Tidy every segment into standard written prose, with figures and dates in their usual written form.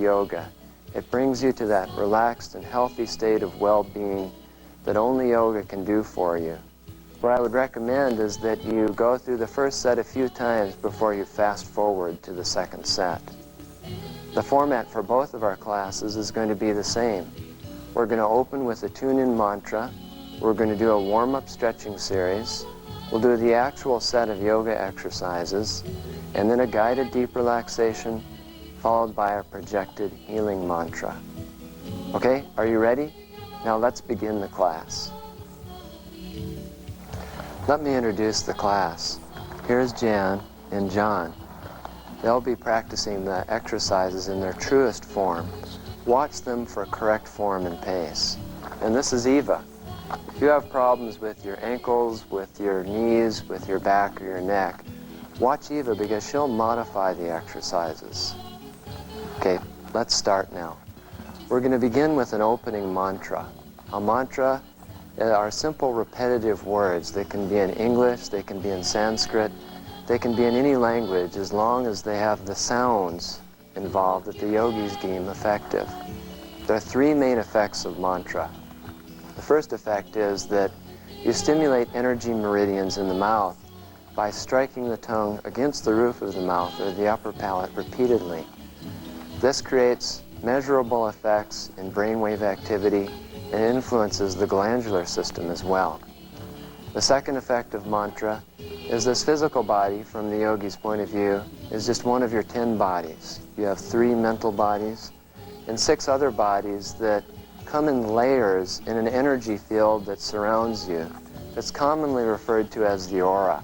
yoga. It brings you to that relaxed and healthy state of well-being that only yoga can do for you. What I would recommend is that you go through the first set a few times before you fast forward to the second set. The format for both of our classes is going to be the same. We're going to open with a tune-in mantra. We're going to do a warm-up stretching series. We'll do the actual set of yoga exercises, and then a guided deep relaxation, followed by a projected healing mantra. Okay, are you ready? Now let's begin the class. Let me introduce the class. Here's Jan and John. They'll be practicing the exercises in their truest form. Watch them for correct form and pace. And this is Eva. If you have problems with your ankles, with your knees, with your back or your neck, watch Eva because she'll modify the exercises. Okay, let's start now. We're going to begin with an opening mantra. A mantra are simple repetitive words. They can be in English, they can be in Sanskrit, they can be in any language as long as they have the sounds involved that the yogis deem effective. There are three main effects of mantra. The first effect is that you stimulate energy meridians in the mouth by striking the tongue against the roof of the mouth or the upper palate repeatedly. This creates measurable effects in brainwave activity and influences the glandular system as well. The second effect of mantra is this physical body, from the yogi's point of view, is just one of your 10 bodies. You have 3 mental bodies and 6 other bodies that come in layers in an energy field that surrounds you. That's commonly referred to as the aura.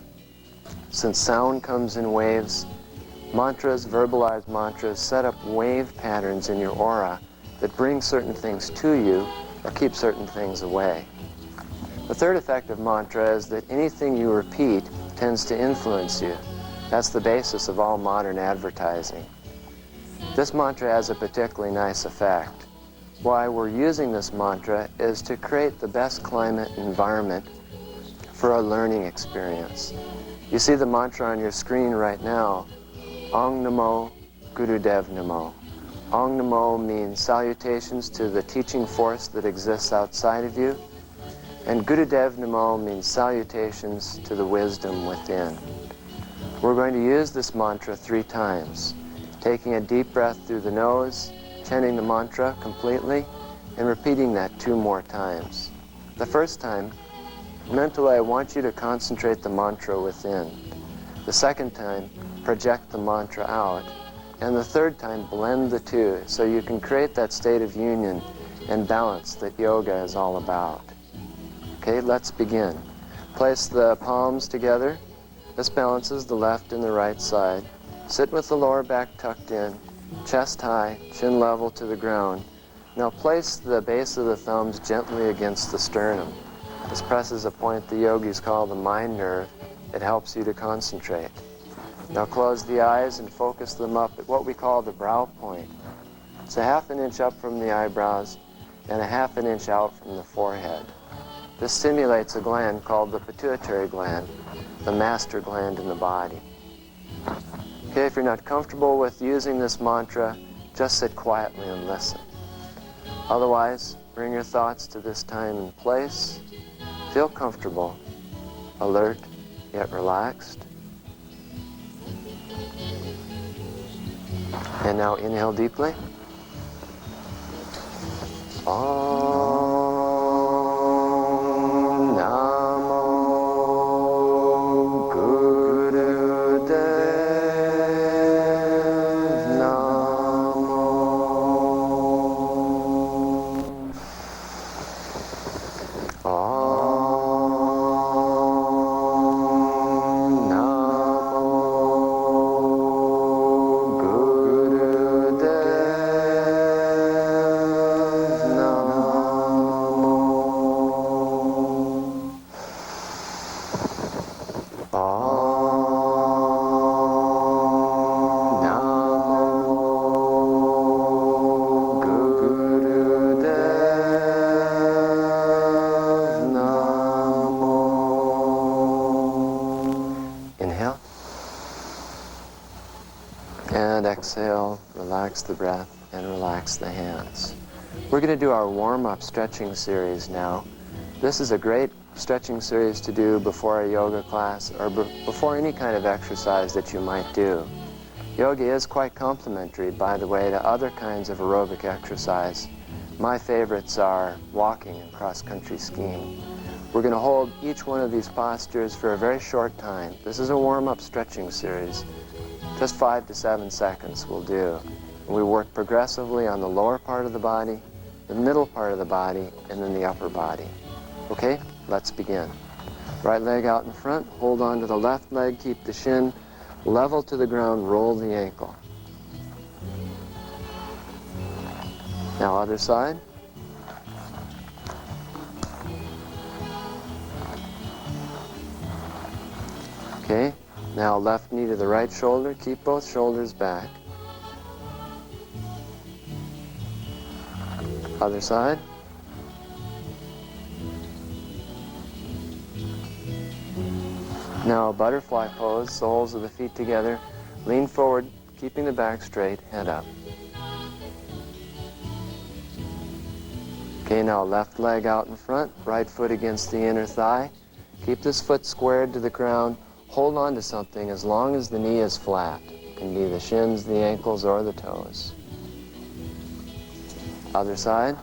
Since sound comes in waves, mantras, verbalized mantras, set up wave patterns in your aura that bring certain things to you or keep certain things away. The third effect of mantra is that anything you repeat tends to influence you. That's the basis of all modern advertising. This mantra has a particularly nice effect. Why we're using this mantra is to create the best climate and environment for a learning experience. You see the mantra on your screen right now, Ong Namo Gurudev Namo. Ong Namo means salutations to the teaching force that exists outside of you, and Gurudev Namo means salutations to the wisdom within. We're going to use this mantra 3 times, taking a deep breath through the nose, chanting the mantra completely, and repeating that 2 more times. The first time, mentally I want you to concentrate the mantra within. The second time, project the mantra out. And the third time, blend the 2 so you can create that state of union and balance that yoga is all about. Okay, let's begin. Place the palms together. This balances the left and the right side. Sit with the lower back tucked in, chest high, chin level to the ground. Now place the base of the thumbs gently against the sternum. This presses a point the yogis call the mind nerve. It helps you to concentrate. Now close the eyes and focus them up at what we call the brow point. It's a ½ an inch up from the eyebrows and a ½ an inch out from the forehead. This stimulates a gland called the pituitary gland, the master gland in the body. Okay, if you're not comfortable with using this mantra, just sit quietly and listen. Otherwise, bring your thoughts to this time and place. Feel comfortable, alert, yet relaxed. And now inhale deeply. Om Namo Gurudev Namo. Om Namo Exhale, relax the breath. and relax the hands. We're going to do our warm-up stretching series now. This is a great stretching series to do before a yoga class or before any kind of exercise that you might do. Yoga is quite complementary, by the way, to other kinds of aerobic exercise. My favorites are walking and cross-country skiing. We're going to hold each one of these postures for a very short time. This is a warm-up stretching series. Just 5 to 7 seconds will do. We work progressively on the lower part of the body, the middle part of the body, and then the upper body. Okay, let's begin. Right leg out in front, hold on to the left leg, keep the shin level to the ground, roll the ankle. Now other side. Okay, now left knee to the right shoulder, keep both shoulders back. Other side. Now butterfly pose, soles of the feet together, lean forward, keeping the back straight, head up. Okay, now left leg out in front, right foot against the inner thigh. Keep this foot squared to the ground. Hold on to something as long as the knee is flat. It can be the shins, the ankles, or the toes. Other side.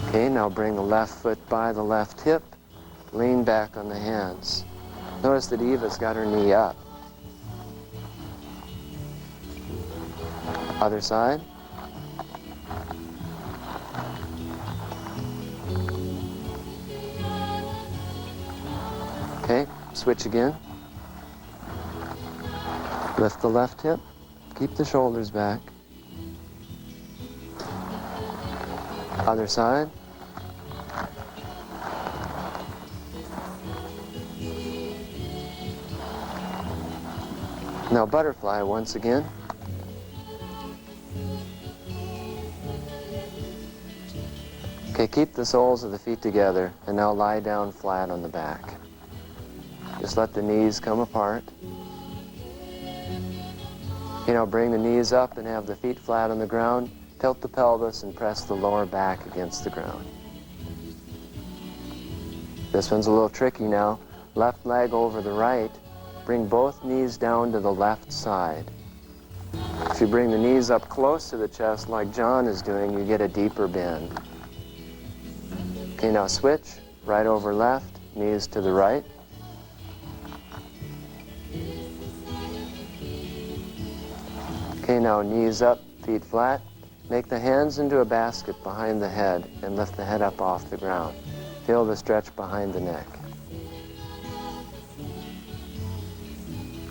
Okay, now bring the left foot by the left hip. Lean back on the hands. Notice that Eva's got her knee up. Other side. Okay, switch again. Lift the left hip. Keep the shoulders back. Other side. Now butterfly once again. Okay, keep the soles of the feet together and now lie down flat on the back. Just let the knees come apart. You know, bring the knees up and have the feet flat on the ground. Tilt the pelvis and press the lower back against the ground. This one's a little tricky now. Left leg over the right. Bring both knees down to the left side. If you bring the knees up close to the chest like John is doing, you get a deeper bend. Okay, now switch. Right over left, knees to the right. Okay, now knees up, feet flat. Make the hands into a basket behind the head and lift the head up off the ground. Feel the stretch behind the neck.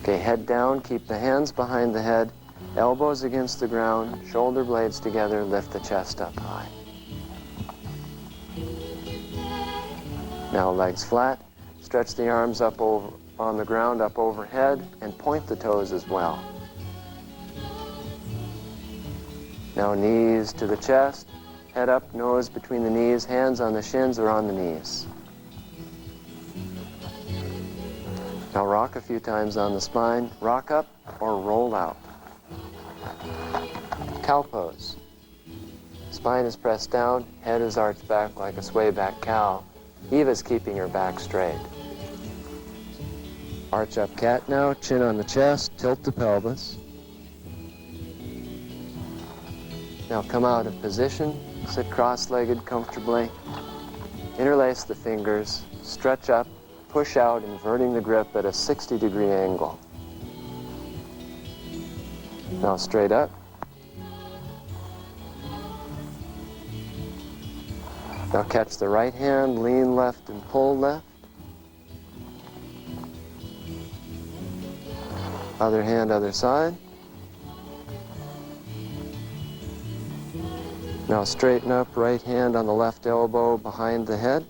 Okay, head down, keep the hands behind the head, elbows against the ground, shoulder blades together, lift the chest up high. Now legs flat, stretch the arms up over on the ground, up overhead, and point the toes as well. Now knees to the chest, head up, nose between the knees, hands on the shins or on the knees. Now rock a few times on the spine, rock up or roll out. Cow pose. Spine is pressed down, head is arched back like a sway-back cow. Eva's keeping her back straight. Arch up cat now, chin on the chest, tilt the pelvis. Now come out of position, sit cross-legged comfortably, interlace the fingers, stretch up, push out, inverting the grip at a 60-degree angle. Now straight up. Now catch the right hand, lean left and pull left. Other hand, other side. Now straighten up, right hand on the left elbow behind the head.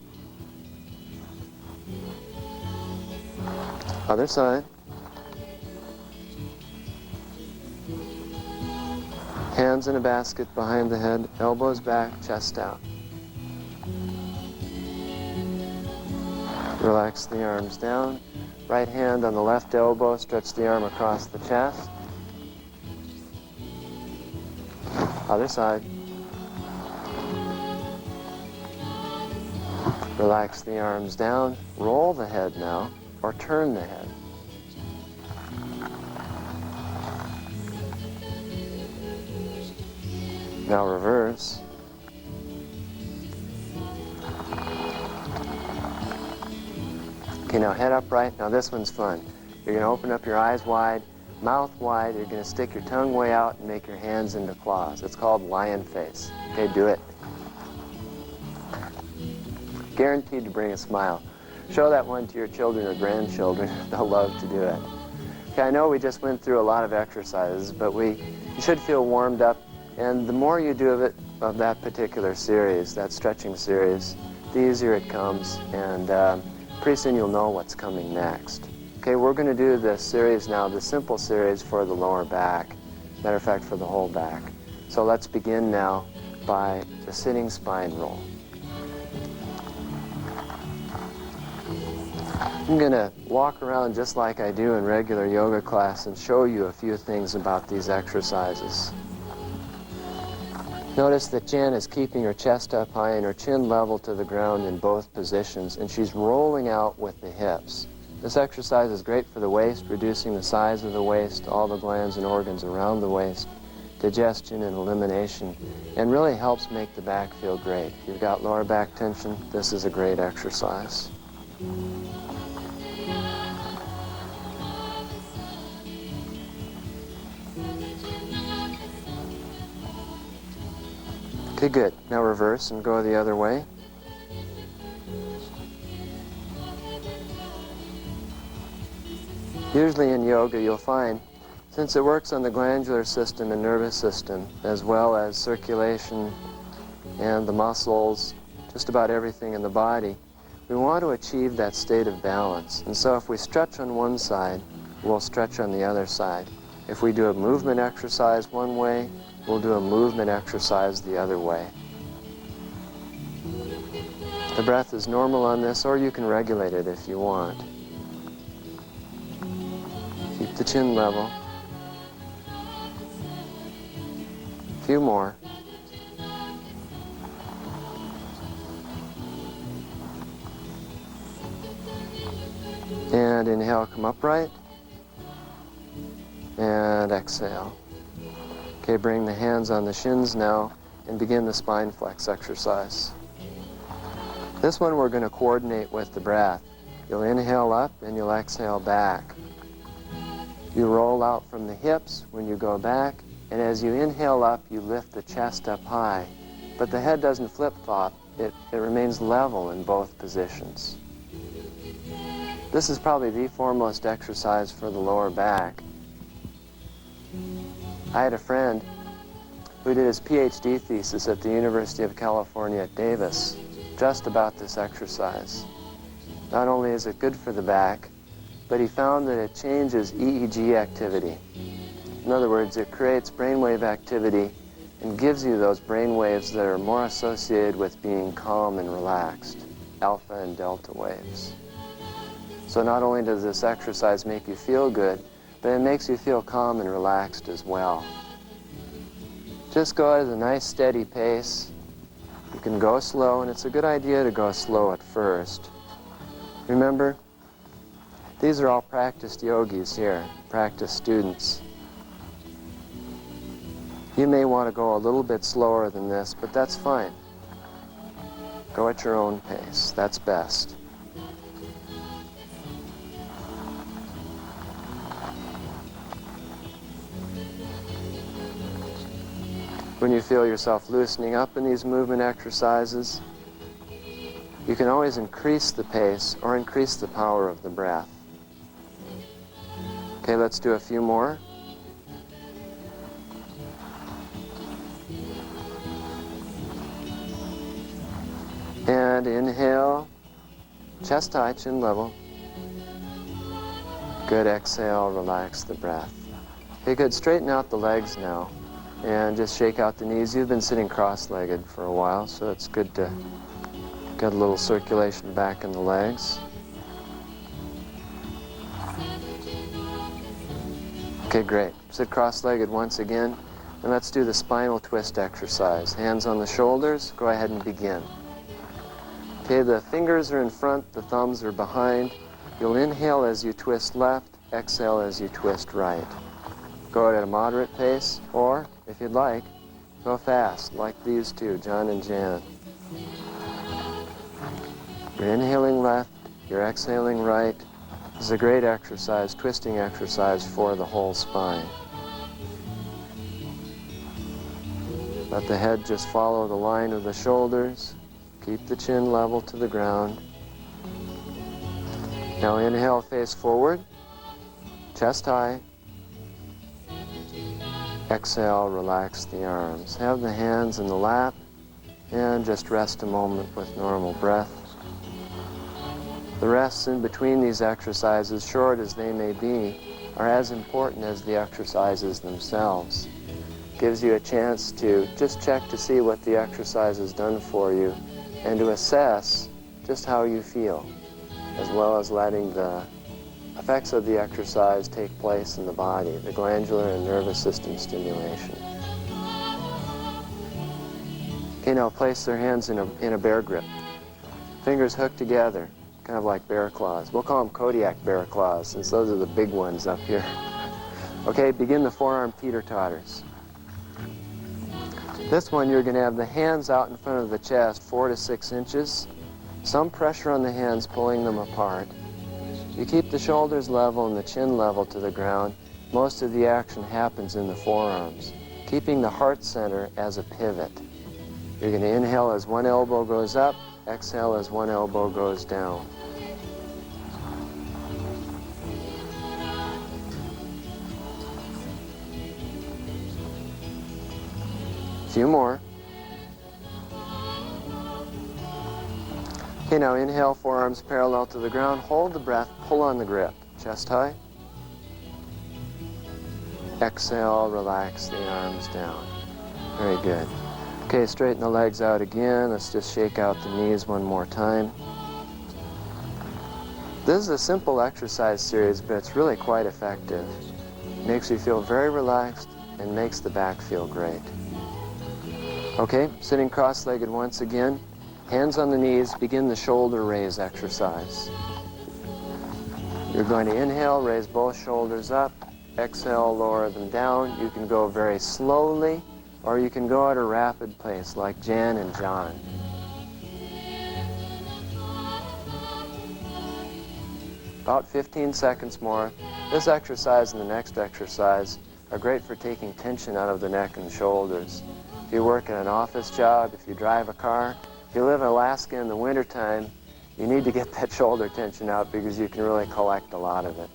Other side. Hands in a basket behind the head, elbows back, chest out. Relax the arms down, Right hand on the left elbow, stretch the arm across the chest. Other side. Relax the arms down, roll the head now, or turn the head. Now reverse. Okay, now head upright. Now this one's fun. You're going to open up your eyes wide, mouth wide. You're going to stick your tongue way out and make your hands into claws. It's called lion face. Okay, do it. Guaranteed to bring a smile. Show that one to your children or grandchildren. They'll love to do it. Okay, I know we just went through a lot of exercises, but you should feel warmed up. And the more you do of that particular series, that stretching series, the easier it comes. And pretty soon you'll know what's coming next. Okay, we're going to do this series now, the simple series for the lower back. Matter of fact, for the whole back. So let's begin now by the sitting spine roll. I'm going to walk around just like I do in regular yoga class and show you a few things about these exercises. Notice that Jan is keeping her chest up high and her chin level to the ground in both positions, and she's rolling out with the hips. This exercise is great for the waist, reducing the size of the waist, all the glands and organs around the waist, digestion and elimination, and really helps make the back feel great. If you've got lower back tension, this is a great exercise. Okay, good. Now reverse and go the other way. Usually in yoga you'll find, since it works on the glandular system and nervous system, as well as circulation and the muscles, just about everything in the body, we want to achieve that state of balance. And so if we stretch on one side, we'll stretch on the other side. If we do a movement exercise one way, we'll do a movement exercise the other way. The breath is normal on this, or you can regulate it if you want. Keep the chin level. A few more. And inhale, come upright. And exhale. Okay, bring the hands on the shins now and begin the spine flex exercise. This one we're going to coordinate with the breath. You'll inhale up and you'll exhale back. You roll out from the hips when you go back, and as you inhale up, you lift the chest up high. But the head doesn't flip-flop, it remains level in both positions. This is probably the foremost exercise for the lower back. I had a friend who did his PhD thesis at the University of California at Davis just about this exercise. Not only is it good for the back, but he found that it changes EEG activity. In other words, it creates brainwave activity and gives you those brainwaves that are more associated with being calm and relaxed, alpha and delta waves. So not only does this exercise make you feel good, but it makes you feel calm and relaxed as well. Just go at a nice steady pace. You can go slow, and it's a good idea to go slow at first. Remember, these are all practiced yogis here, practiced students. You may want to go a little bit slower than this, but that's fine. Go at your own pace. That's best. When you feel yourself loosening up in these movement exercises, you can always increase the pace or increase the power of the breath. Okay, let's do a few more. And inhale, chest high, chin level. Good, exhale, relax the breath. Okay, good, straighten out the legs now. And just shake out the knees. You've been sitting cross-legged for a while, so it's good to get a little circulation back in the legs. Okay, great. Sit cross-legged once again, and let's do the spinal twist exercise. Hands on the shoulders, go ahead and begin. Okay, the fingers are in front, the thumbs are behind. You'll inhale as you twist left, exhale as you twist right. Go at a moderate pace, or, if you'd like, go fast, like these two, John and Jan. You're inhaling left, you're exhaling right. This is a great exercise, twisting exercise for the whole spine. Let the head just follow the line of the shoulders. Keep the chin level to the ground. Now inhale, face forward, chest high. Exhale, relax the arms. Have the hands in the lap and just rest a moment with normal breath. The rests in between these exercises, short as they may be, are as important as the exercises themselves. Gives you a chance to just check to see what the exercise has done for you and to assess just how you feel, as well as letting the effects of the exercise take place in the body, the glandular and nervous system stimulation. Okay, now place their hands in a bear grip. Fingers hooked together, kind of like bear claws. We'll call them Kodiak bear claws, since those are the big ones up here. Okay, begin the forearm teeter-totters. This one, you're going to have the hands out in front of the chest, 4 to 6 inches. Some pressure on the hands, pulling them apart. You keep the shoulders level and the chin level to the ground. Most of the action happens in the forearms, keeping the heart center as a pivot. You're going to inhale as one elbow goes up, exhale as one elbow goes down. A few more. Okay, now inhale, forearms parallel to the ground. Hold the breath, pull on the grip. Chest high. Exhale, relax the arms down. Very good. Okay, straighten the legs out again. Let's just shake out the knees one more time. This is a simple exercise series, but it's really quite effective. Makes you feel very relaxed and makes the back feel great. Okay, sitting cross-legged once again. Hands on the knees, begin the shoulder raise exercise. You're going to inhale, raise both shoulders up. Exhale, lower them down. You can go very slowly, or you can go at a rapid pace like Jan and John. About 15 seconds more. This exercise and the next exercise are great for taking tension out of the neck and shoulders. If you work at an office job, if you drive a car, if you live in Alaska in the wintertime, you need to get that shoulder tension out because you can really collect a lot of it.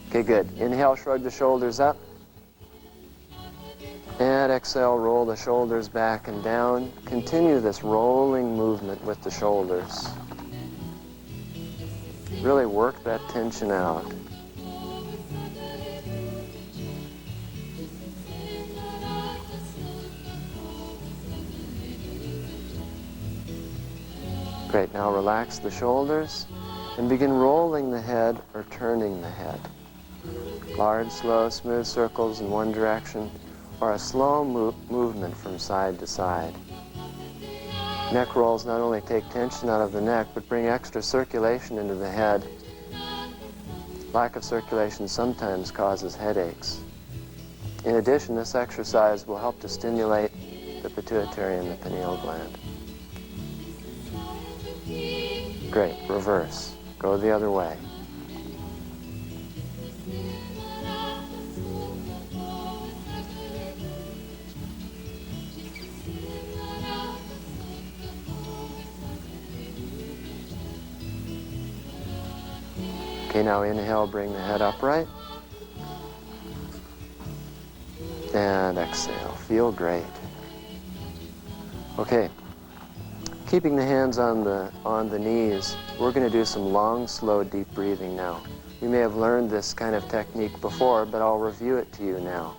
Okay, good. Inhale, shrug the shoulders up. And exhale, roll the shoulders back and down. Continue this rolling movement with the shoulders. Really work that tension out. Great, now relax the shoulders and begin rolling the head or turning the head. Large, slow, smooth circles in one direction or a slow movement from side to side. Neck rolls not only take tension out of the neck, but bring extra circulation into the head. Lack of circulation sometimes causes headaches. In addition, this exercise will help to stimulate the pituitary and the pineal gland. Great, reverse. Go the other way. Okay, now inhale, bring the head upright. And exhale, feel great. Okay. Keeping the hands on the knees, we're going to do some long, slow, deep breathing now. You may have learned this kind of technique before, but I'll review it to you now.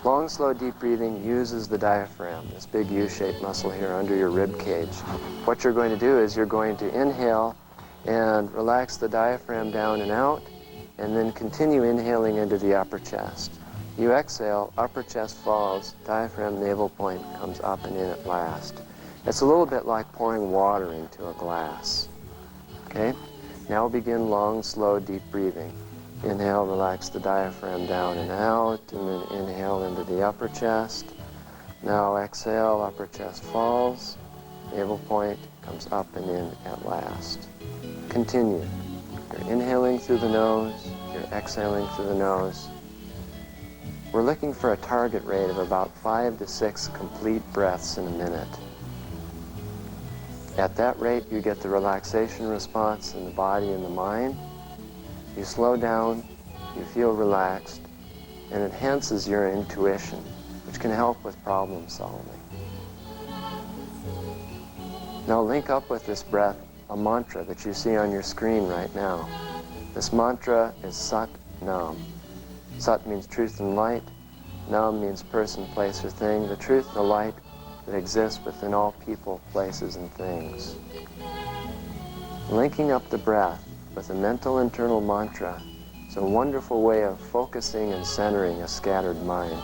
Long, slow, deep breathing uses the diaphragm, this big U-shaped muscle here under your rib cage. What you're going to do is you're going to inhale and relax the diaphragm down and out, and then continue inhaling into the upper chest. You exhale, upper chest falls, diaphragm, navel point comes up and in at last. It's a little bit like pouring water into a glass. Okay? Now begin long, slow, deep breathing. Inhale, relax the diaphragm down and out, and then inhale into the upper chest. Now exhale, upper chest falls, navel point comes up and in at last. Continue. You're inhaling through the nose, you're exhaling through the nose. We're looking for a target rate of about 5 to 6 complete breaths in a minute. At that rate, you get the relaxation response in the body and the mind. You slow down, you feel relaxed, and it enhances your intuition, which can help with problem solving. Now link up with this breath a mantra that you see on your screen right now. This mantra is Sat Nam. Sat means truth and light. Nam means person, place, or thing. The truth, the light that exists within all people, places, and things. Linking up the breath with a mental internal mantra is a wonderful way of focusing and centering a scattered mind.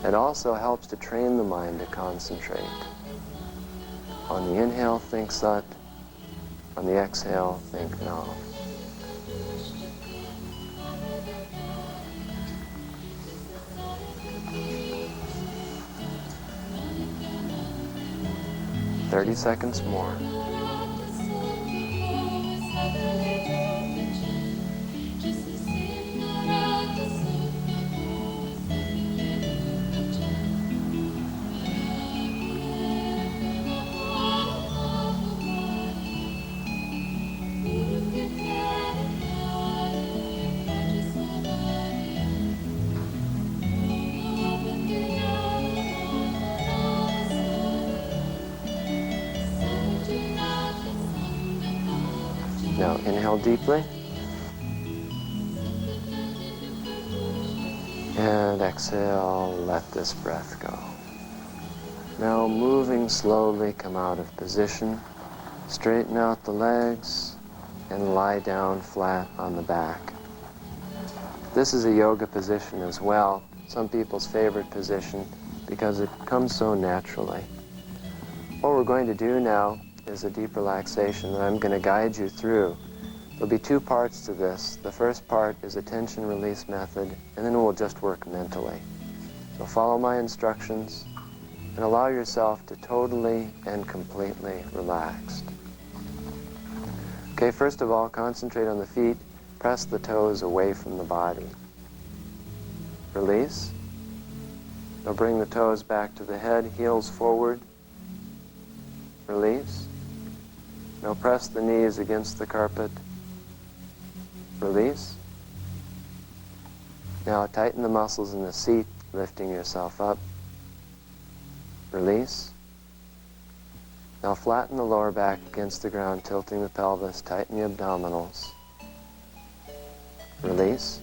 It also helps to train the mind to concentrate. On the inhale, think Sat. On the exhale, think Nam. "30 seconds more." Now inhale deeply. And exhale, let this breath go. Now moving slowly, come out of position. Straighten out the legs and lie down flat on the back. This is a yoga position as well, some people's favorite position because it comes so naturally. What we're going to do now is a deep relaxation that I'm going to guide you through. There'll be 2 parts to this. The first part is a tension release method, and then we'll just work mentally. So follow my instructions and allow yourself to totally and completely relax. Okay, first of all, concentrate on the feet. Press the toes away from the body. Release. Now bring the toes back to the head, heels forward. Release. Now press the knees against the carpet. Release. Now tighten the muscles in the seat, lifting yourself up. Release. Now flatten the lower back against the ground, tilting the pelvis, tighten the abdominals. Release.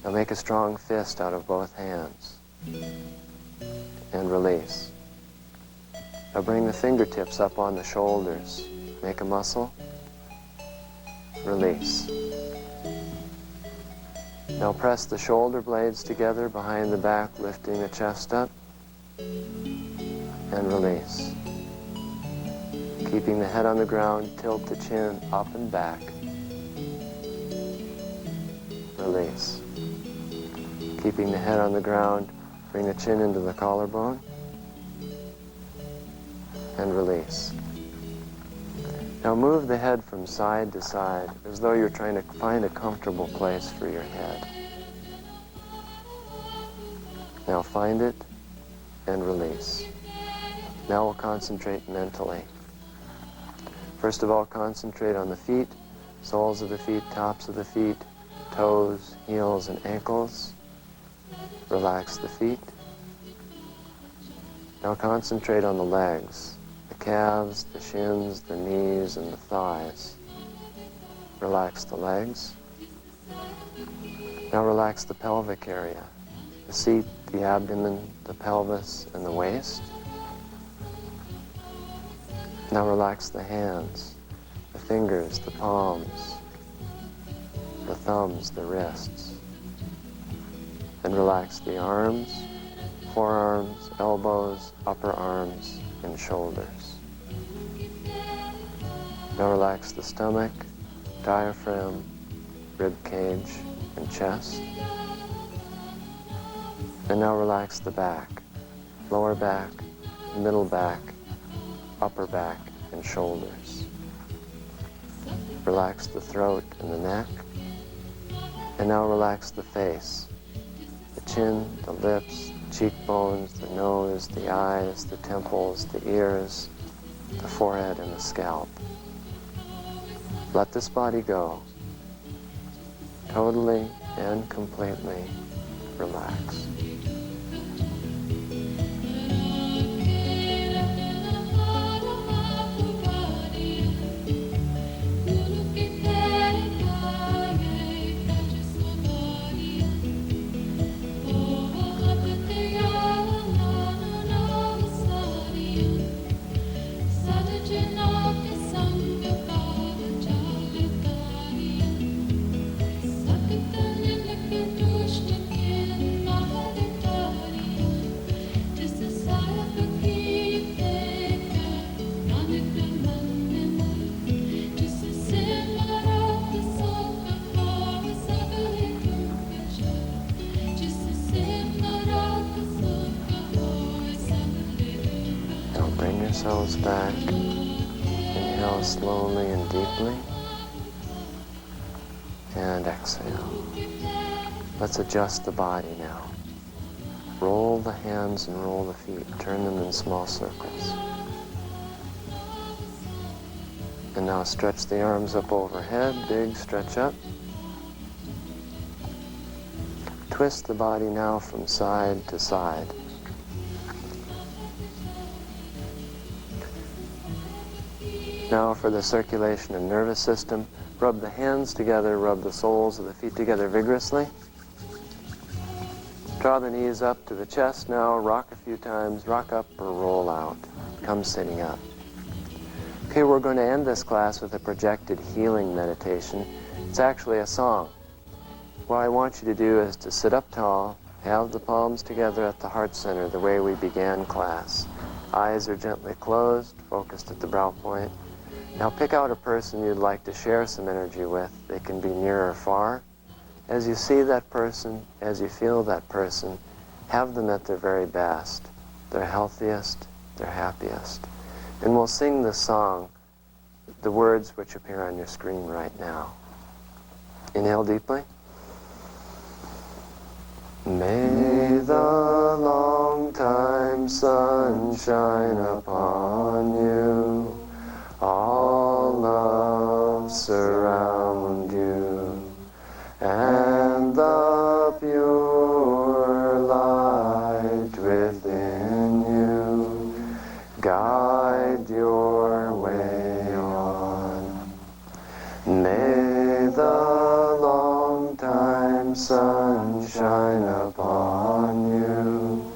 Now make a strong fist out of both hands. And release. Now bring the fingertips up on the shoulders. Make a muscle. Release. Now press the shoulder blades together behind the back, lifting the chest up. And release. Keeping the head on the ground, tilt the chin up and back. Release. Keeping the head on the ground, bring the chin into the collarbone. And release. Now move the head from side to side as though you're trying to find a comfortable place for your head. Now find it and release. Now we'll concentrate mentally. First of all, concentrate on the feet, soles of the feet, tops of the feet, toes, heels, and ankles. Relax the feet. Now concentrate on the legs. The calves, the shins, the knees, and the thighs. Relax the legs. Now relax the pelvic area, the seat, the abdomen, the pelvis, and the waist. Now relax the hands, the fingers, the palms, the thumbs, the wrists. And relax the arms, forearms, elbows, upper arms, and shoulders. Now relax the stomach, diaphragm, rib cage, and chest. And now relax the back, lower back, middle back, upper back, and shoulders. Relax the throat and the neck. And now relax the face, the chin, the lips, the cheekbones, the nose, the eyes, the temples, the ears, the forehead, and the scalp. Let this body go, totally and completely relax. Yourselves back. Inhale slowly and deeply. And exhale. Let's adjust the body now. Roll the hands and roll the feet. Turn them in small circles. And now stretch the arms up overhead. Big stretch up. Twist the body now from side to side. Now for the circulation and nervous system, rub the hands together, rub the soles of the feet together vigorously. Draw the knees up to the chest now, rock a few times, rock up or roll out. Come sitting up. Okay, we're going to end this class with a projected healing meditation. It's actually a song. What I want you to do is to sit up tall, have the palms together at the heart center the way we began class. Eyes are gently closed, focused at the brow point. Now pick out a person you'd like to share some energy with. They can be near or far. As you see that person, as you feel that person, have them at their very best, their healthiest, their happiest. And we'll sing the song, the words which appear on your screen right now. Inhale deeply. May the long time sun shine upon you. All love surround you, and the pure light within you guide your way on. May the long time sun shine upon you.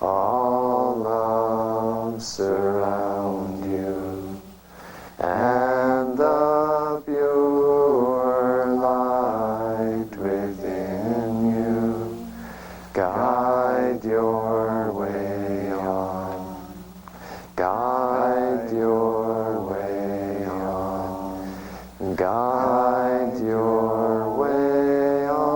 All love surround you, and the pure light within you guide your way on. Guide your way on. Guide your way on.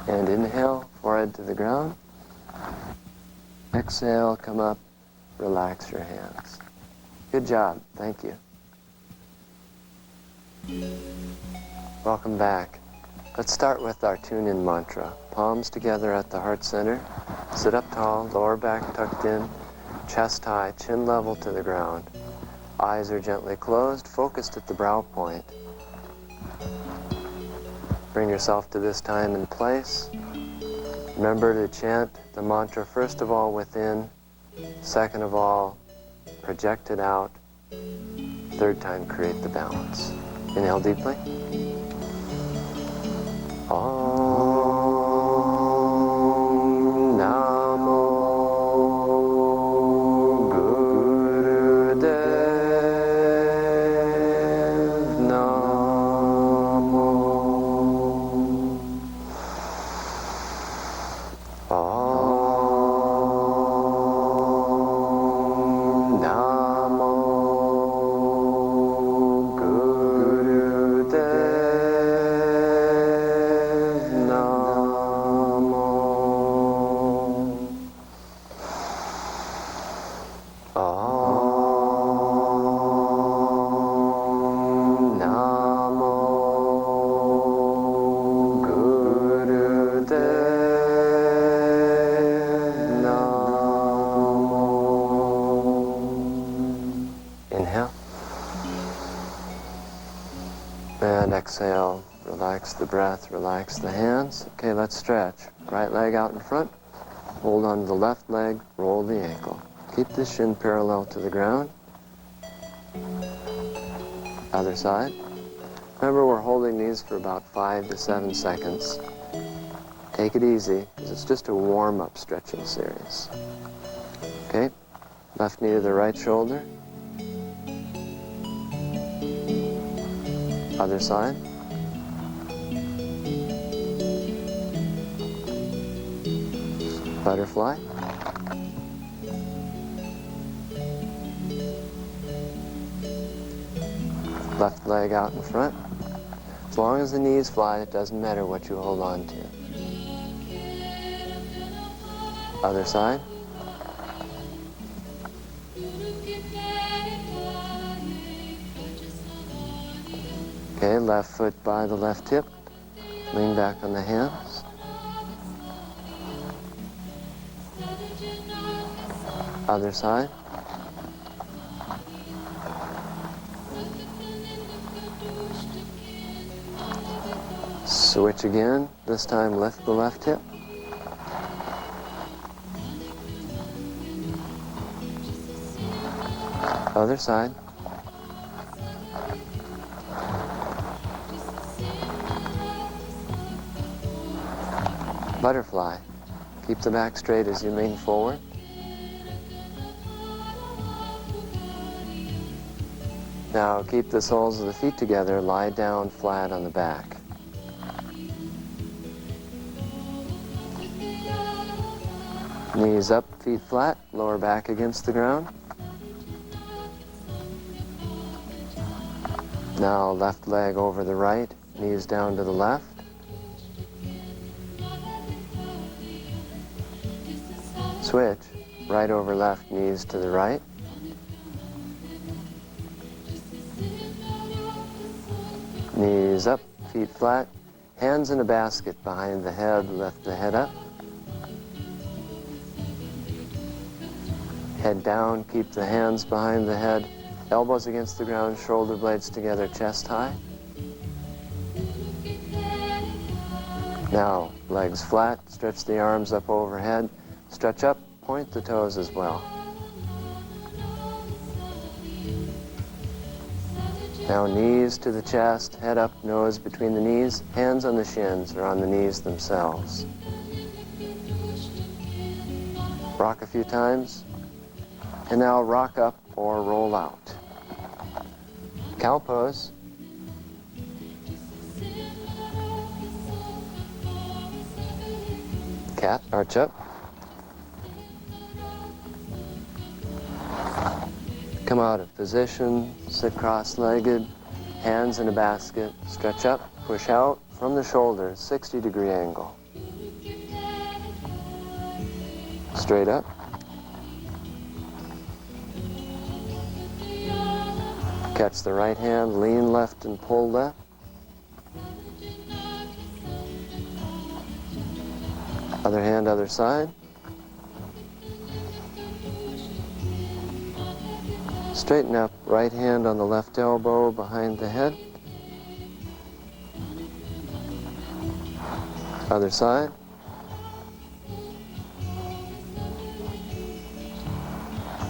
And inhale, forehead to the ground. Exhale, come up, relax your hands. Good job, thank you. Welcome back. Let's start with our tune-in mantra. Palms together at the heart center. Sit up tall, lower back tucked in, chest high, chin level to the ground. Eyes are gently closed, focused at the brow point. Bring yourself to this time and place. Remember to chant the mantra first of all within, second of all project it out, third time create the balance. Inhale deeply. Om exhale, relax the breath, relax the hands. Okay, let's stretch. Right leg out in front. Hold on to the left leg, roll the ankle. Keep the shin parallel to the ground. Other side. Remember, we're holding these for about 5 to 7 seconds. Take it easy, because it's just a warm-up stretching series. Okay, left knee to the right shoulder. Other side. Butterfly. Left leg out in front. As long as the knees fly, it doesn't matter what you hold on to. Other side. Okay, left foot by the left hip. Lean back on the hands. Other side. Switch again. This time lift the left hip. Other side. Butterfly. Keep the back straight as you lean forward. Now keep the soles of the feet together, lie down flat on the back. Knees up, feet flat, lower back against the ground. Now left leg over the right, knees down to the left. Switch, right over left, knees to the right. Knees up, feet flat, hands in a basket behind the head, lift the head up. Head down, keep the hands behind the head, elbows against the ground, shoulder blades together, chest high. Now, legs flat, stretch the arms up overhead, stretch up, point the toes as well. Now knees to the chest, head up, nose between the knees, hands on the shins or on the knees themselves. Rock a few times. And now rock up or roll out. Cow pose. Cat, arch up. Come out of position, sit cross-legged, hands in a basket, stretch up, push out from the shoulders, 60-degree angle. Straight up. Catch the right hand, lean left and pull left. Other hand, other side. Straighten up, right hand on the left elbow behind the head. Other side.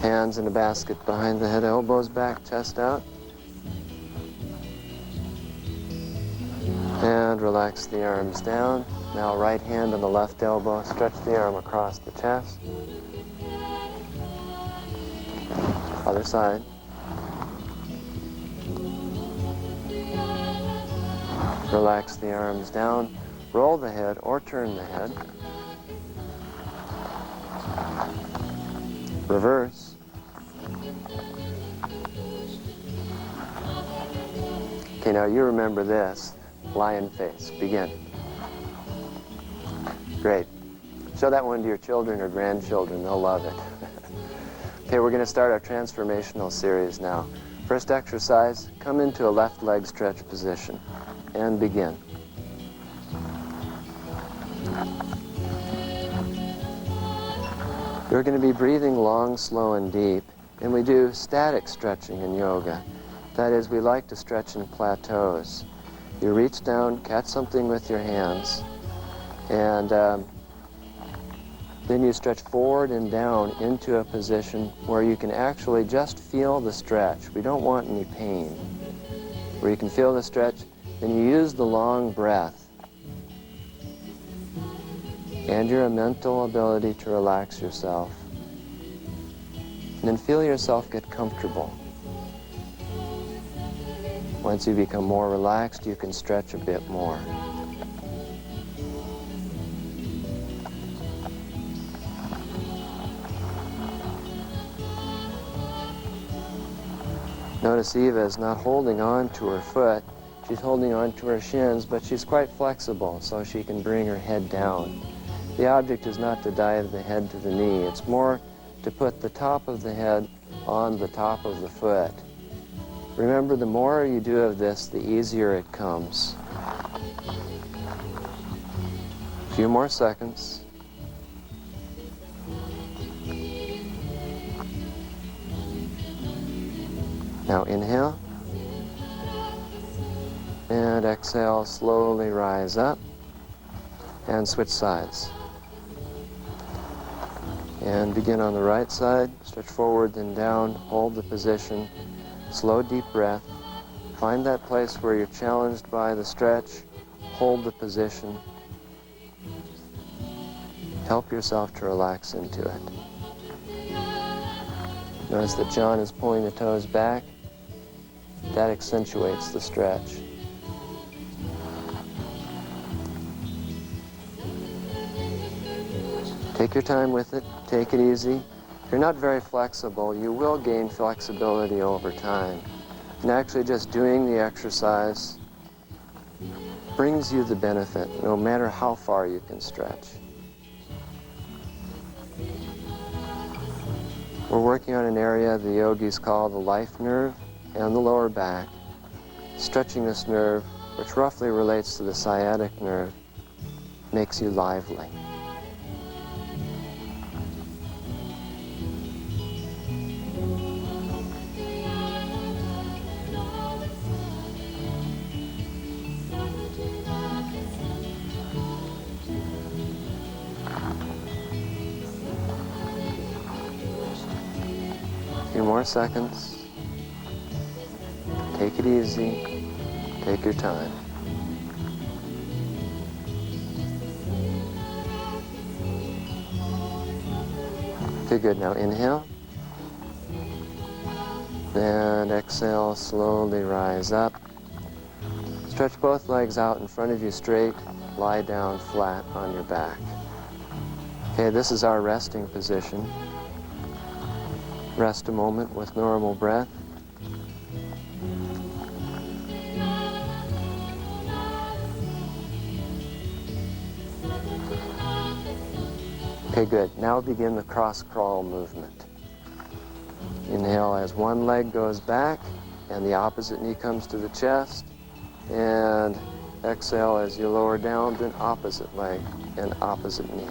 Hands in a basket behind the head, elbows back, chest out. And relax the arms down. Now right hand on the left elbow, stretch the arm across the chest. Other side. Relax the arms down, roll the head or turn the head. Reverse. Okay, now you remember this. Lion face. Begin. Great. Show that one to your children or grandchildren. They'll love it. Okay, we're going to start our transformational series now. First exercise, come into a left leg stretch position and begin. You're going to be breathing long, slow, and deep, and we do static stretching in yoga. That is, we like to stretch in plateaus. You reach down, catch something with your hands, and then you stretch forward and down into a position where you can actually just feel the stretch. We don't want any pain. Where you can feel the stretch, then you use the long breath and your mental ability to relax yourself. And then feel yourself get comfortable. Once you become more relaxed, you can stretch a bit more. Notice Eva is not holding on to her foot. She's holding on to her shins, but she's quite flexible, so she can bring her head down. The object is not to dive the head to the knee. It's more to put the top of the head on the top of the foot. Remember, the more you do of this, the easier it comes. A few more seconds. Now inhale, and exhale, slowly rise up, and switch sides. And begin on the right side, stretch forward, then down, hold the position, slow, deep breath. Find that place where you're challenged by the stretch, hold the position. Help yourself to relax into it. Notice that John is pulling the toes back. That accentuates the stretch. Take your time with it, take it easy. If you're not very flexible, you will gain flexibility over time. And actually just doing the exercise brings you the benefit, no matter how far you can stretch. We're working on an area the yogis call the life nerve and the lower back. Stretching this nerve, which roughly relates to the sciatic nerve, makes you lively. A few more seconds. Take it easy. Take your time. Okay, good. Now inhale. And exhale, slowly rise up. Stretch both legs out in front of you straight. Lie down flat on your back. Okay, this is our resting position. Rest a moment with normal breath. Okay, good. Now begin the cross-crawl movement. Inhale as one leg goes back and the opposite knee comes to the chest. And exhale as you lower down, then opposite leg and opposite knee.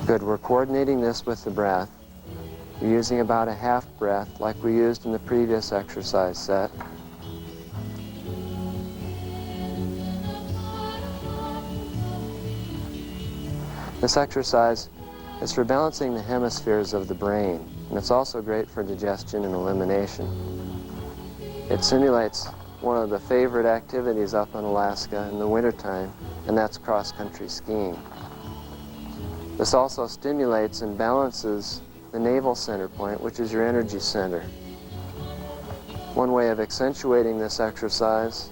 Good. We're coordinating this with the breath. We're using about a half breath like we used in the previous exercise set. This exercise is for balancing the hemispheres of the brain, and it's also great for digestion and elimination. It simulates one of the favorite activities up in Alaska in the wintertime, and that's cross-country skiing. This also stimulates and balances the navel center point, which is your energy center. One way of accentuating this exercise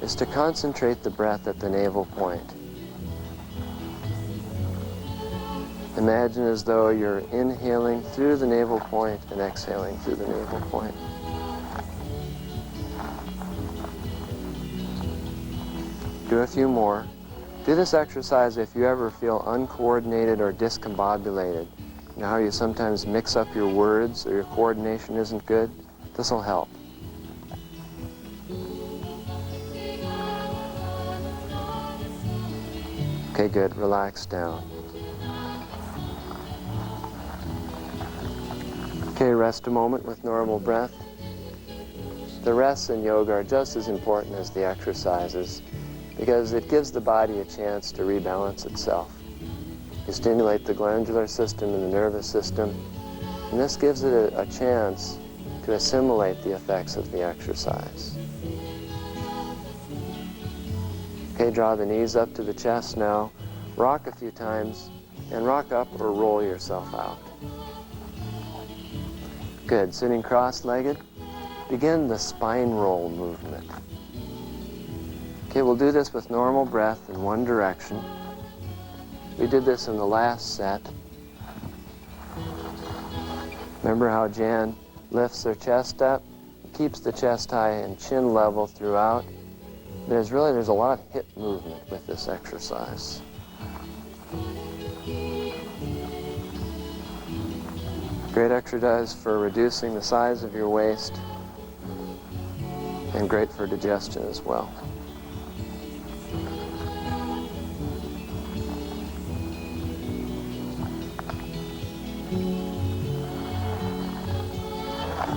is to concentrate the breath at the navel point. Imagine as though you're inhaling through the navel point and exhaling through the navel point. Do a few more. Do this exercise if you ever feel uncoordinated or discombobulated. You know how you sometimes mix up your words or your coordination isn't good? This will help. Okay, good. Relax down. Okay, rest a moment with normal breath. The rests in yoga are just as important as the exercises because it gives the body a chance to rebalance itself. You stimulate the glandular system and the nervous system, and this gives it a chance to assimilate the effects of the exercise. Okay, draw the knees up to the chest now. Rock a few times, and rock up or roll yourself out. Good. Sitting cross-legged, begin the spine roll movement. Okay, we'll do this with normal breath in one direction. We did this in the last set. Remember how Jan lifts her chest up, keeps the chest high and chin level throughout. There's a lot of hip movement with this exercise. Great exercise for reducing the size of your waist and great for digestion as well.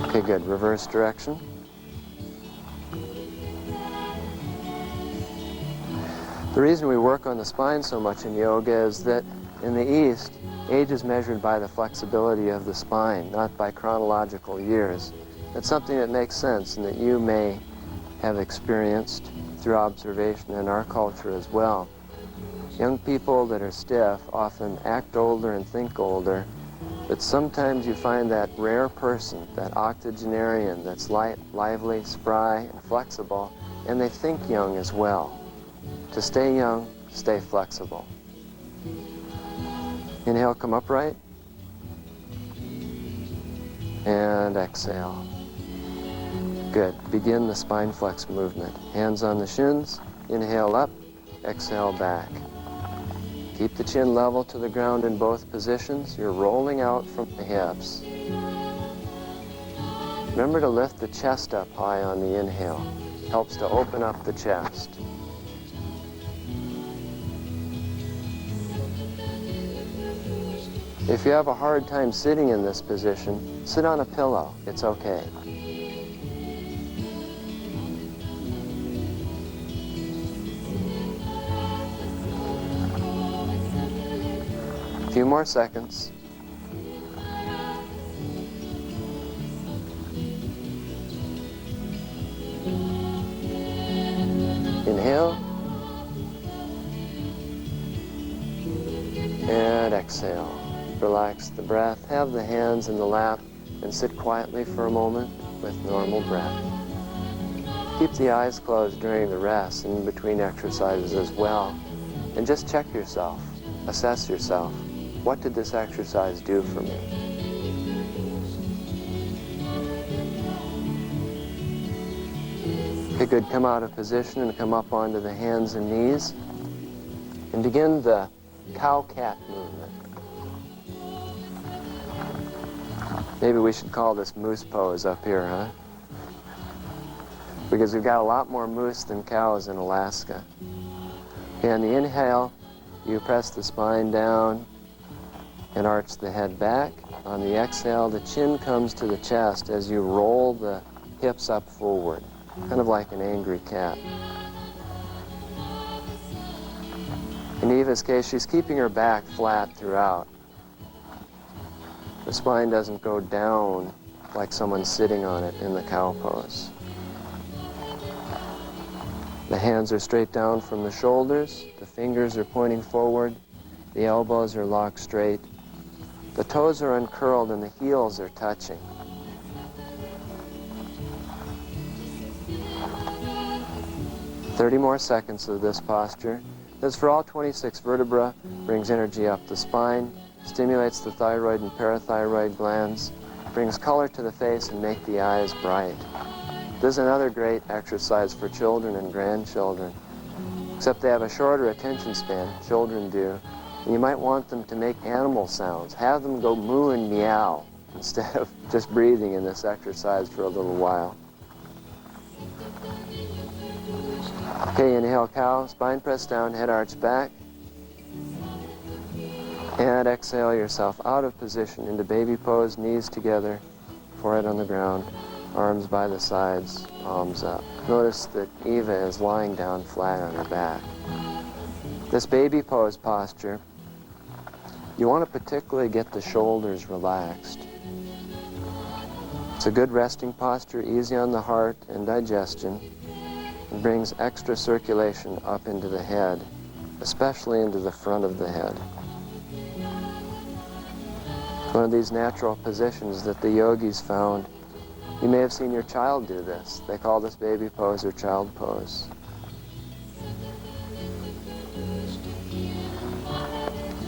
Okay, good. Reverse direction. The reason we work on the spine so much in yoga is that in the East, age is measured by the flexibility of the spine, not by chronological years. That's something that makes sense and that you may have experienced through observation in our culture as well. Young people that are stiff often act older and think older, but sometimes you find that rare person, that octogenarian that's light, lively, spry, and flexible, and they think young as well. To stay young, stay flexible. Inhale, come upright. And exhale. Good. Begin the spine flex movement. Hands on the shins. Inhale up. Exhale back. Keep the chin level to the ground in both positions. You're rolling out from the hips. Remember to lift the chest up high on the inhale. Helps to open up the chest. If you have a hard time sitting in this position, sit on a pillow. It's okay. A few more seconds. Inhale. And exhale. Relax the breath. Have the hands in the lap and sit quietly for a moment with normal breath. Keep the eyes closed during the rest and in between exercises as well. And just check yourself. Assess yourself. What did this exercise do for me? Okay, good. Come out of position and come up onto the hands and knees. And begin the cow-cat movement. Maybe we should call this moose pose up here, huh? Because we've got a lot more moose than cows in Alaska. Okay, on the inhale, you press the spine down and arch the head back. On the exhale, the chin comes to the chest as you roll the hips up forward, kind of like an angry cat. In Eva's case, she's keeping her back flat throughout. The spine doesn't go down like someone's sitting on it in the cow pose. The hands are straight down from the shoulders. The fingers are pointing forward. The elbows are locked straight. The toes are uncurled and the heels are touching. "30 more seconds of this posture. This for all 26 vertebrae, brings energy up the spine, stimulates the thyroid and parathyroid glands, brings color to the face and make the eyes bright. This is another great exercise for children and grandchildren, except they have a shorter attention span, children do, and you might want them to make animal sounds. Have them go moo and meow instead of just breathing in this exercise for a little while. Okay, inhale cow, spine pressed down, head arched back. And exhale yourself out of position into baby pose, knees together, forehead on the ground, arms by the sides, palms up. Notice that Eva is lying down flat on her back. This baby pose posture, you want to particularly get the shoulders relaxed. It's a good resting posture, easy on the heart and digestion. It brings extra circulation up into the head, especially into the front of the head. It's one of these natural positions that the yogis found. You may have seen your child do this. They call this baby pose or child pose.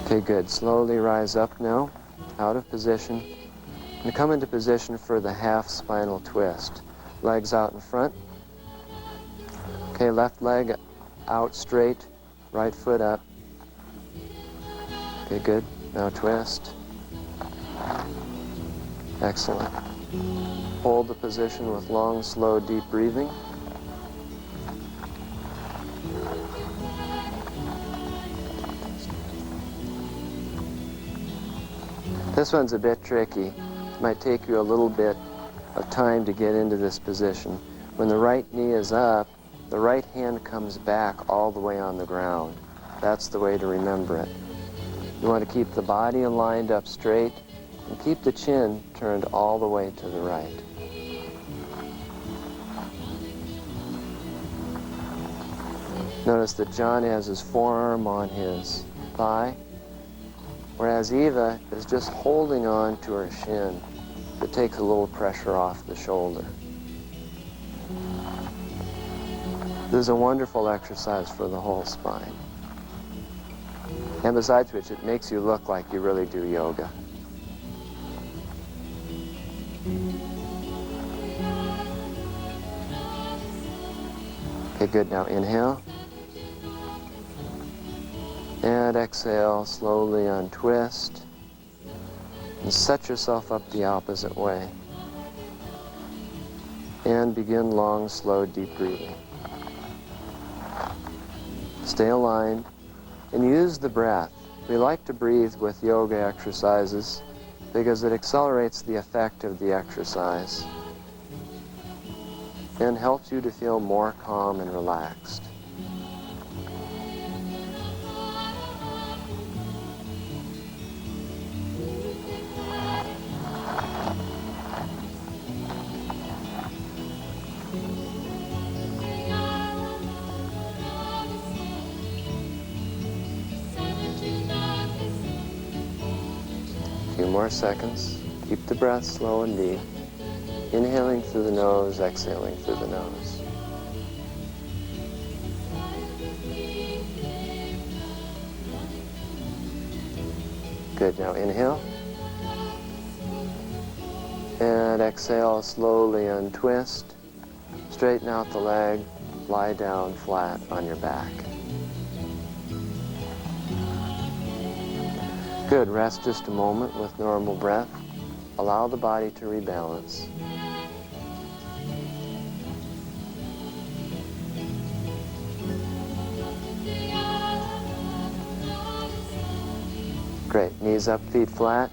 Okay, good. Slowly rise up now, out of position, and come into position for the half spinal twist. Legs out in front. Okay, left leg out straight, right foot up. Okay, good. Now twist. Excellent. Hold the position with long, slow, deep breathing. This one's a bit tricky. It might take you a little bit of time to get into this position. When the right knee is up, the right hand comes back all the way on the ground. That's the way to remember it. You want to keep the body aligned up straight and keep the chin turned all the way to the right. Notice that John has his forearm on his thigh, whereas Eva is just holding on to her shin to take a little pressure off the shoulder. This is a wonderful exercise for the whole spine. And besides which, it makes you look like you really do yoga. Okay, good. Now inhale. And exhale, slowly untwist. And set yourself up the opposite way. And begin long, slow, deep breathing. Stay aligned and use the breath. We like to breathe with yoga exercises because it accelerates the effect of the exercise and helps you to feel more calm and relaxed. Few more seconds. Keep the breath slow and deep. Inhaling through the nose, exhaling through the nose. Good. Now inhale. And exhale, slowly untwist. Straighten out the leg. Lie down flat on your back. Good. Rest just a moment with normal breath. Allow the body to rebalance. Great. Knees up, feet flat.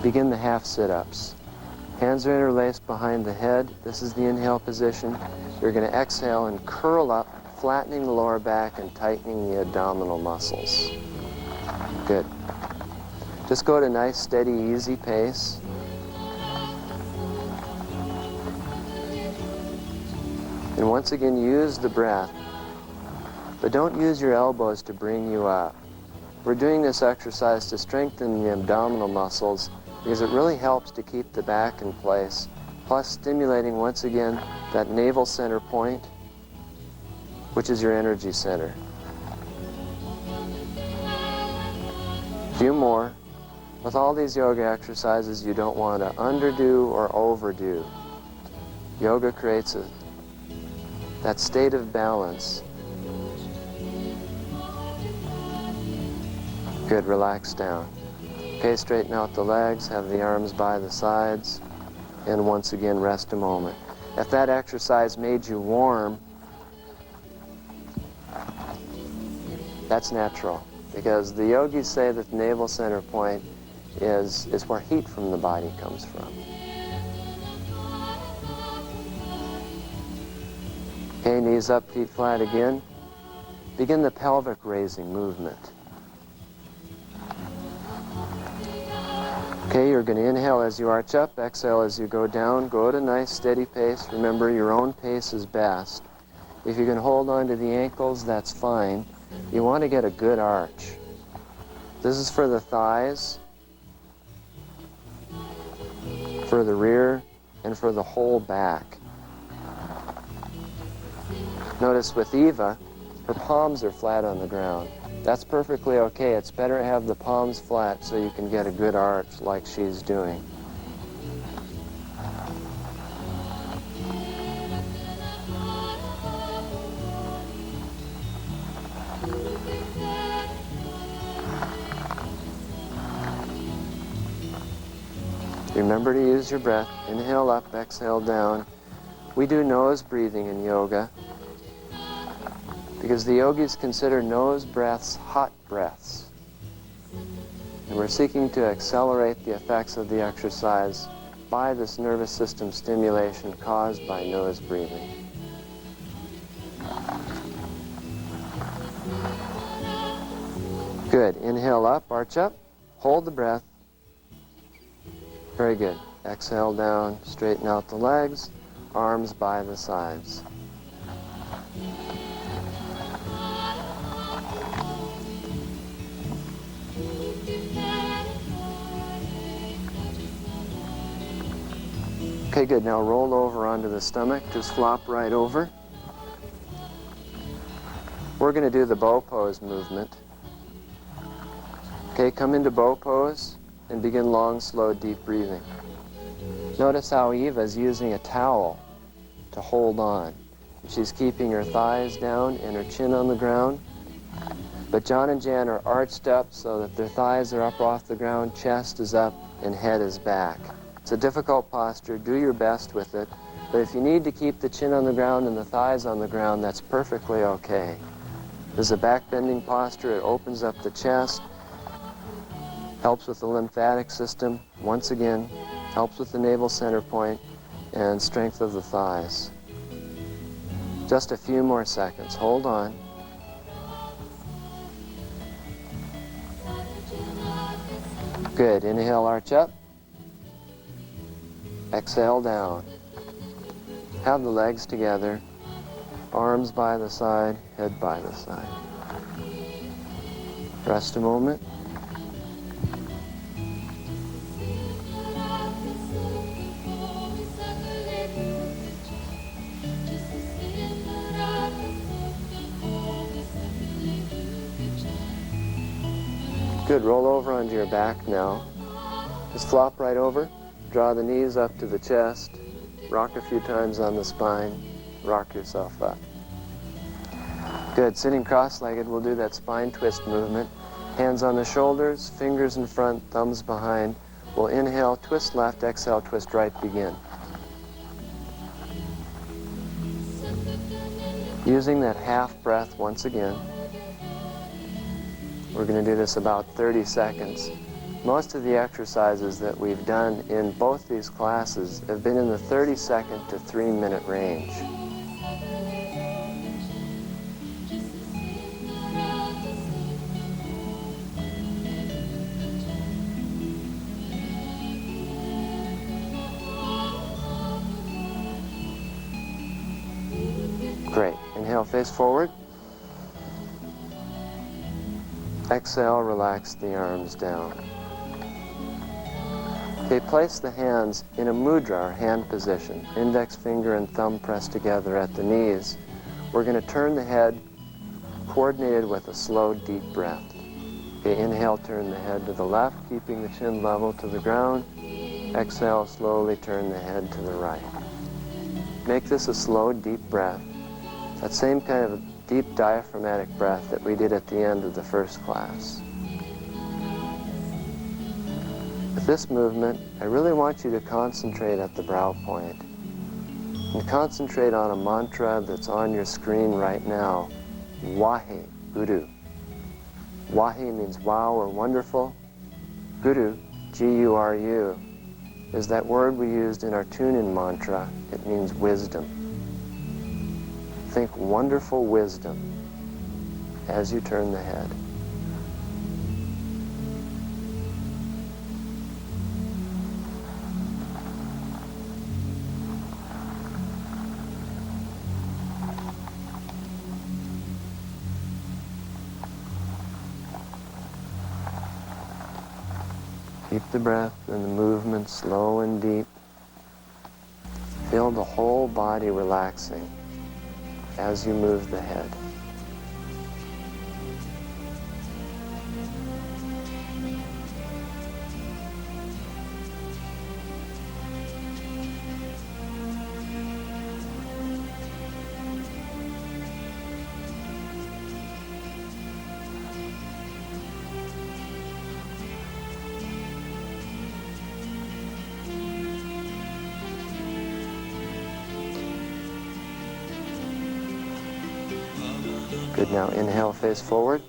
Begin the half sit-ups. Hands are interlaced behind the head. This is the inhale position. You're going to exhale and curl up, flattening the lower back and tightening the abdominal muscles. Good. Just go at a nice, steady, easy pace. And once again, use the breath. But don't use your elbows to bring you up. We're doing this exercise to strengthen the abdominal muscles because it really helps to keep the back in place, plus stimulating, once again, that navel center point, which is your energy center. Few more. With all these yoga exercises, you don't want to underdo or overdo. Yoga creates that state of balance. Good, relax down. Okay, straighten out the legs, have the arms by the sides, and once again, rest a moment. If that exercise made you warm, that's natural, because the yogis say that the navel center point is where heat from the body comes from. Okay, knees up, feet flat again. Begin the pelvic raising movement. Okay, you're going to inhale as you arch up, exhale as you go down. Go at a nice steady pace. Remember, your own pace is best. If you can hold on to the ankles, that's fine. You want to get a good arch. This is for the thighs, for the rear, and for the whole back. Notice with Eva, her palms are flat on the ground. That's perfectly okay. It's better to have the palms flat so you can get a good arch like she's doing. Remember to use your breath. Inhale up, exhale down. We do nose breathing in yoga because the yogis consider nose breaths hot breaths. And we're seeking to accelerate the effects of the exercise by this nervous system stimulation caused by nose breathing. Good. Inhale up, arch up, hold the breath. Very good. Exhale down, straighten out the legs, arms by the sides. Okay, good. Now roll over onto the stomach. Just flop right over. We're going to do the bow pose movement. Okay, come into bow pose and begin long, slow, deep breathing. Notice how Eva's using a towel to hold on. She's keeping her thighs down and her chin on the ground. But John and Jan are arched up so that their thighs are up off the ground, chest is up, and head is back. It's a difficult posture. Do your best with it. But if you need to keep the chin on the ground and the thighs on the ground, that's perfectly okay. This is a back bending posture. It opens up the chest, helps with the lymphatic system, once again, helps with the navel center point and strength of the thighs. Just a few more seconds. Hold on. Good. Inhale, arch up. Exhale down. Have the legs together, arms by the side, head by the side. Rest a moment. Good. Roll over onto your back now. Just flop right over. Draw the knees up to the chest. Rock a few times on the spine. Rock yourself up. Good. Sitting cross-legged, we'll do that spine twist movement. Hands on the shoulders, fingers in front, thumbs behind. We'll inhale, twist left, exhale, twist right, begin. Using that half breath once again. We're going to do this about 30 seconds. Most of the exercises that we've done in both these classes have been in the 30-second to 3-minute range. Great. Inhale, face forward. Exhale, relax the arms down. Okay, place the hands in a mudra, or hand position. Index finger and thumb pressed together at the knees. We're going to turn the head coordinated with a slow, deep breath. Okay, inhale, turn the head to the left, keeping the chin level to the ground. Exhale, slowly turn the head to the right. Make this a slow, deep breath. That same kind of deep diaphragmatic breath that we did at the end of the first class. With this movement, I really want you to concentrate at the brow point and concentrate on a mantra that's on your screen right now. Wahe Guru. Wahe means wow or wonderful. Guru, G-U-R-U, is that word we used in our tune-in mantra. It means wisdom. Think wonderful wisdom as you turn the head. Keep the breath and the movement slow and deep. Feel the whole body relaxing as you move the head. Good, now inhale, face forward.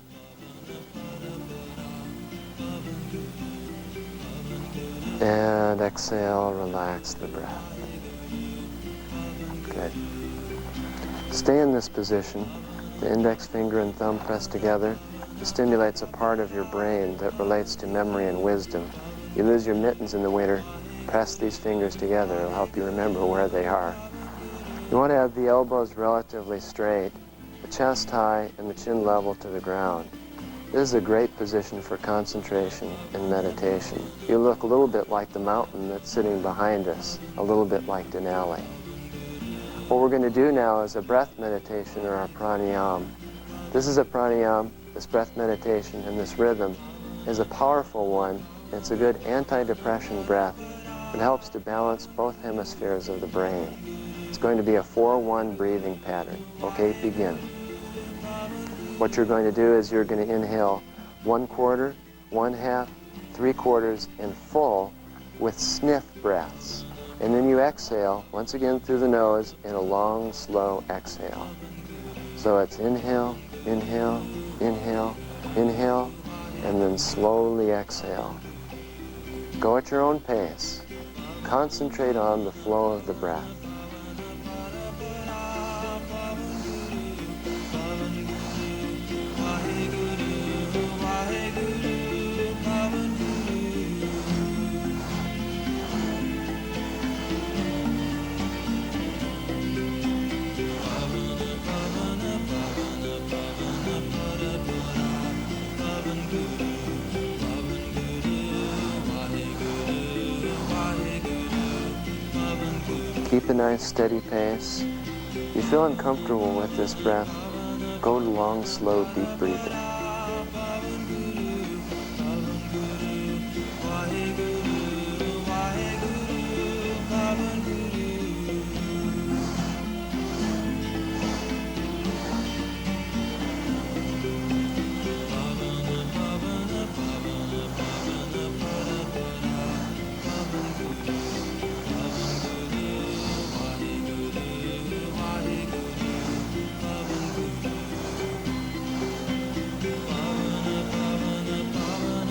And exhale, relax the breath. Good. Stay in this position. The index finger and thumb pressed together. It stimulates a part of your brain that relates to memory and wisdom. You lose your mittens in the winter, press these fingers together. It'll help you remember where they are. You want to have the elbows relatively straight, the chest high, and the chin level to the ground. This is a great position for concentration and meditation. You look a little bit like the mountain that's sitting behind us, a little bit like Denali. What we're going to do now is a breath meditation, or a pranayama. This is a pranayama, this breath meditation, and this rhythm is a powerful one. It's a good anti-depression breath. It helps to balance both hemispheres of the brain. It's going to be a 4-1 breathing pattern. Okay, begin. What you're going to do is you're going to inhale 1/4, 1/2, 3/4, and full with sniff breaths. And then you exhale, once again through the nose, in a long, slow exhale. So it's inhale, inhale, inhale, inhale, and then slowly exhale. Go at your own pace. Concentrate on the flow of the breath. Keep a nice steady pace. If you feel uncomfortable with this breath, go to long, slow, deep breathing.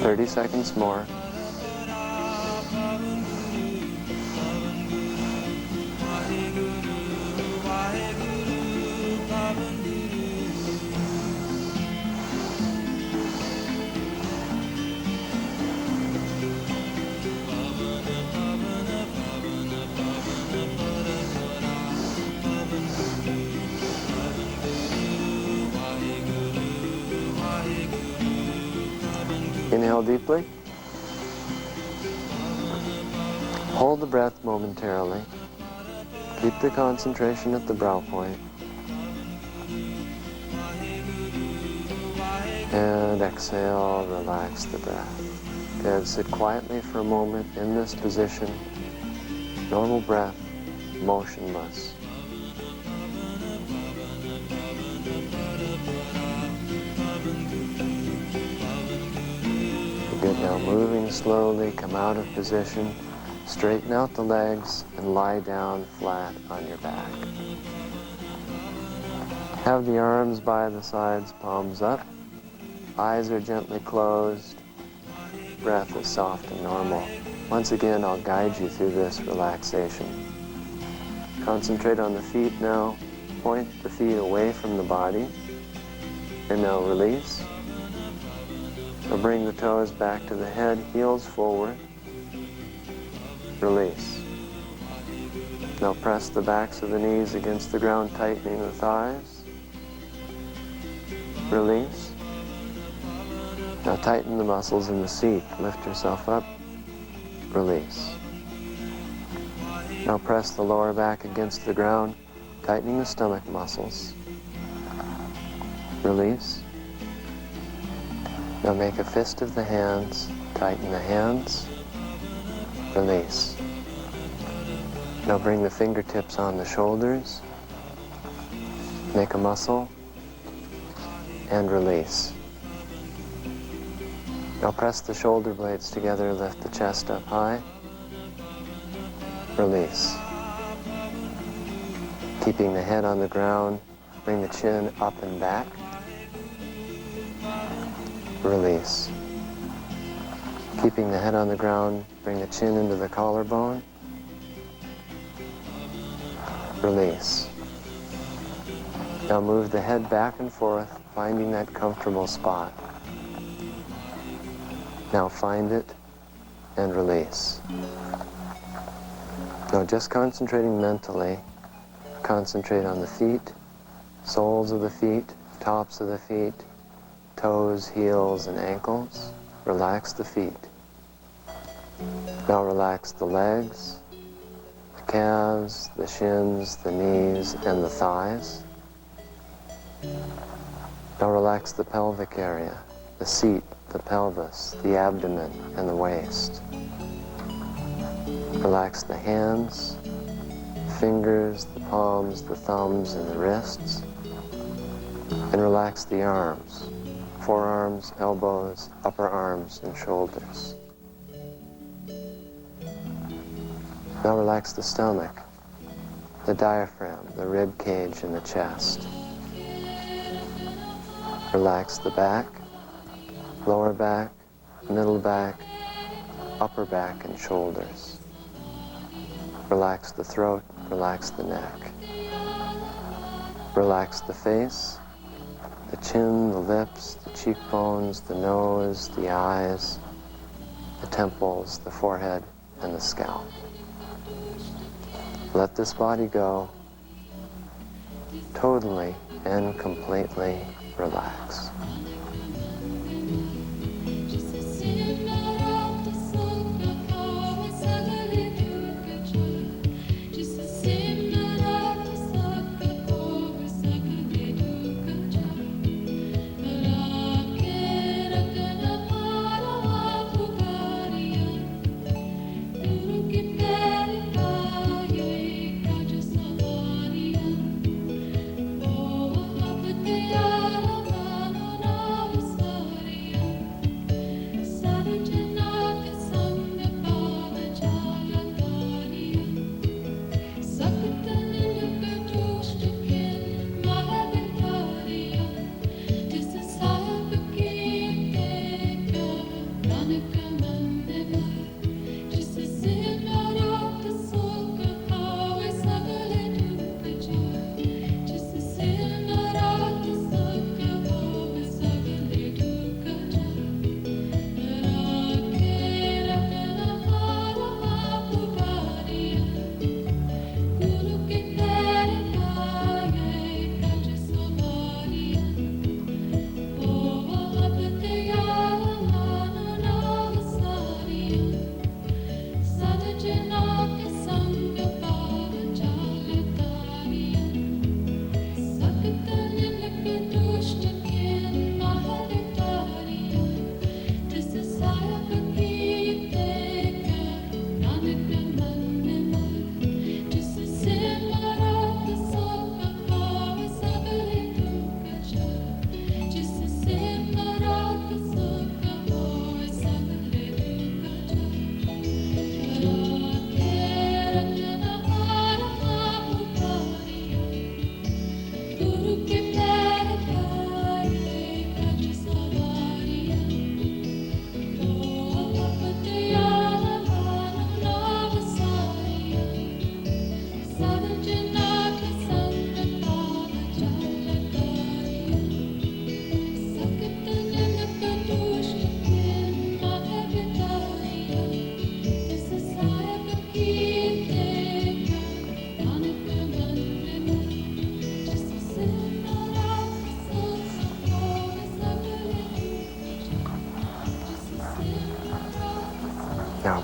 Thirty seconds more. Inhale deeply. Hold the breath momentarily. Keep the concentration at the brow point. And exhale, relax the breath. Good. Sit quietly for a moment in this position. Normal breath, motionless. Good. Now moving slowly, come out of position, straighten out the legs, and lie down flat on your back. Have the arms by the sides, palms up. Eyes are gently closed. breath is soft and normal. Once again, I'll guide you through this relaxation. Concentrate on the feet now. Point the feet away from the body. And now release. Now bring the toes back to the head, heels forward. Release. Now press the backs of the knees against the ground, tightening the thighs. Release. Now tighten the muscles in the seat. Lift yourself up. Release. Now press the lower back against the ground, tightening the stomach muscles. Release. Now make a fist of the hands, tighten the hands. Release. Now bring the fingertips on the shoulders. Make a muscle. And release. Now press the shoulder blades together, lift the chest up high. Release. Keeping the head on the ground, bring the chin up and back. Release. Keeping the head on the ground, bring the chin into the collarbone. Release. Now move the head back and forth, finding that comfortable spot. Now find it and release. Now just concentrating mentally, concentrate on the feet, soles of the feet, tops of the feet, toes, heels, and ankles. Relax the feet. Now relax the legs, the calves, the shins, the knees, and the thighs. Now relax the pelvic area, the seat, the pelvis, the abdomen, and the waist. Relax the hands, the fingers, the palms, the thumbs, and the wrists. And relax the arms, forearms, elbows, upper arms, and shoulders. Now relax the stomach, the diaphragm, the rib cage, and the chest. Relax the back, lower back, middle back, upper back, and shoulders. Relax the throat, relax the neck. Relax the face, the chin, the lips, the cheekbones, the nose, the eyes, the temples, the forehead, and the scalp. Let this body go, totally and completely relax.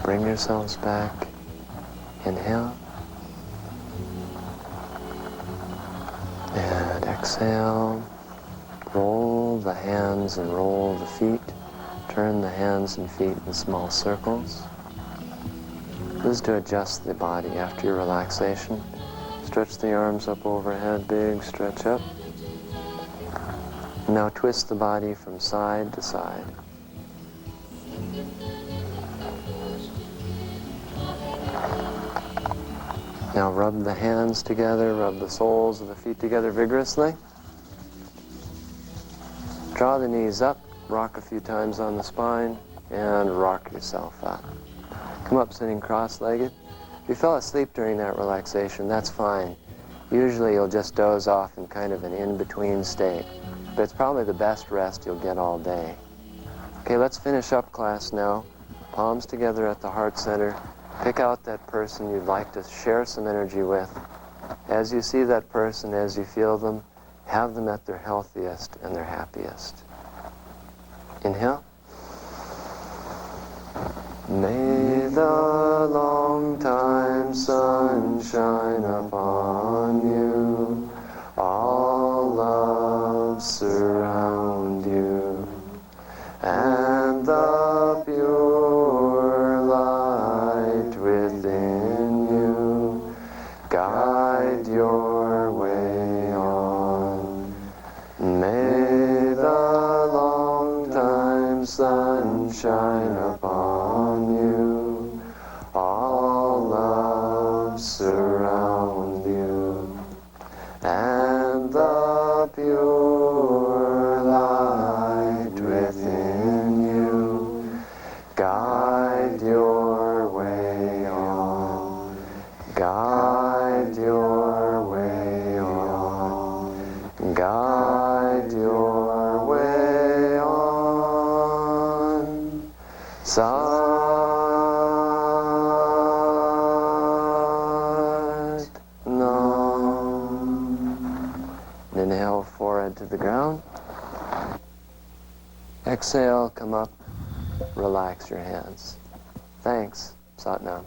Bring yourselves back. Inhale. And exhale. Roll the hands and roll the feet. Turn the hands and feet in small circles. This is to adjust the body after your relaxation. Stretch the arms up overhead, big stretch up. Now twist the body from side to side. Now rub the hands together, rub the soles of the feet together vigorously. Draw the knees up, rock a few times on the spine, and rock yourself up. Come up sitting cross-legged. If you fell asleep during that relaxation, that's fine. Usually you'll just doze off in kind of an in-between state. But it's probably the best rest you'll get all day. Okay, let's finish up class now. Palms together at the heart center. Pick out that person you'd like to share some energy with. As you see that person, as you feel them, have them at their healthiest and their happiest. Inhale. May the long time sun shine upon you. All love surround you. And the pure light within you guide your way on. May the long time sun shine upon you. All love surround you. And the pure light within you guide your way on. Guide your way on. Guide your way on. Sat Nam. Inhale, forehead to the ground. Exhale, come up, relax your hands. Thanks, Sat Nam.